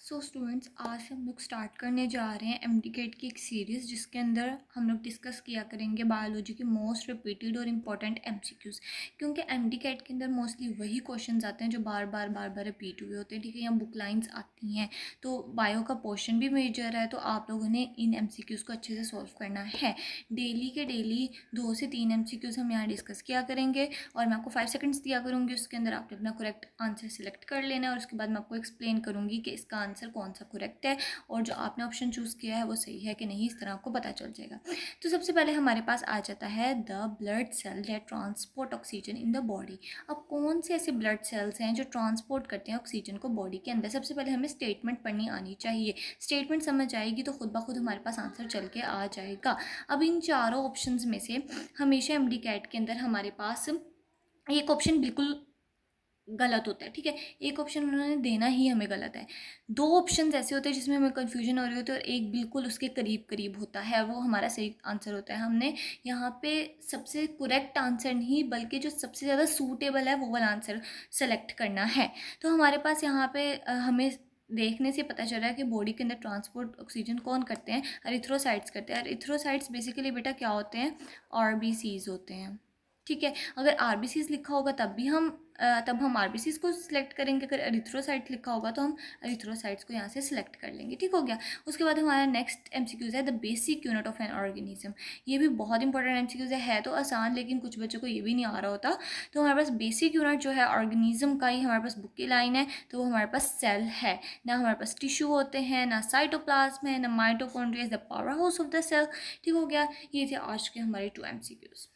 So students, आज हम लोग स्टार्ट करने जा रहे हैं एमडीकेट की एक सीरीज़ जिसके अंदर हम लोग डिस्कस किया करेंगे बायोलॉजी के मोस्ट रिपीटेड और इम्पॉर्टेंट एमसीक्यूज़। क्योंकि एमडीकेट के अंदर मोस्टली वही क्वेश्चंस आते हैं जो बार बार रिपीट हुए होते हैं। ठीक है, यहाँ बुक लाइन्स आती हैं, तो बायो का पोर्शन भी मेजर है, तो आप लोगों ने इन एमसीक्यूज़ को अच्छे से सॉल्व करना है। डेली के डेली 2 से 3 एमसीक्यूज़ हम यहाँ डिस्कस किया करेंगे और मैं आपको 5 सेकंड्स दिया करूँगी। उसके अंदर आपने अपना करेक्ट आंसर सेलेक्ट कर लेना है और उसके बाद मैं आपको एक्सप्लेन करूँगी कि इसका आंसर कौन सा करेक्ट है और जो आपने ऑप्शन चूज़ किया है वो सही है कि नहीं। इस तरह आपको पता चल जाएगा। तो सबसे पहले हमारे पास आ जाता है the blood cell that transport oxygen in the body. अब कौन से ऐसे ब्लड सेल्स हैं जो ट्रांसपोर्ट करते हैं ऑक्सीजन को बॉडी के अंदर। सबसे पहले हमें स्टेटमेंट पढ़नी आनी चाहिए। स्टेटमेंट समझ आएगी तो खुद ब खुद हमारे पास आंसर चल के आ जाएगा। अब इन चारों ऑप्शंस में से हमेशा एमडी कैट के अंदर हमारे पास एक ऑप्शन बिल्कुल गलत होता है। ठीक है, एक ऑप्शन उन्होंने देना ही हमें गलत है। 2 ऑप्शंस ऐसे होते हैं जिसमें हमें कन्फ्यूजन हो रही होती है और एक बिल्कुल उसके करीब करीब होता है, वो हमारा सही आंसर होता है। हमने यहाँ पे सबसे करेक्ट आंसर नहीं बल्कि जो सबसे ज़्यादा सूटेबल है वो वाला आंसर सेलेक्ट करना है। तो हमारे पास यहाँ पे हमें देखने से पता चल रहा है कि बॉडी के अंदर ट्रांसपोर्ट ऑक्सीजन कौन करते हैं, एरिथ्रोसाइट्स करते हैं। एरिथ्रोसाइट्स बेसिकली बेटा क्या होते हैं, आरबीसीज होते हैं। ठीक है, अगर आरबीसीज लिखा होगा तब हम आरबीसीज को सिलेक्ट करेंगे। अगर एरिथ्रोसाइट लिखा होगा तो हम एरिथ्रोसाइट्स को यहाँ से सिलेक्ट कर लेंगे। ठीक हो गया। उसके बाद हमारा नेक्स्ट एमसीक्यूज है the basic unit of an organism. ये भी बहुत इंपॉर्टेंट एमसीक्यूज है तो आसान, लेकिन कुछ बच्चों को ये भी नहीं आ रहा होता। तो हमारे पास बेसिक यूनिट जो है ऑर्गेनिज्म का ही हमारे पास बुक की लाइन है, तो वो हमारे पास सेल है। ना हमारे पास टिश्यू होते हैं, ना साइटोप्लाज्म है, ना mitochondria is the power house of the cell. ठीक हो गया। ये थे आज के हमारे 2 एमसीक्यूज।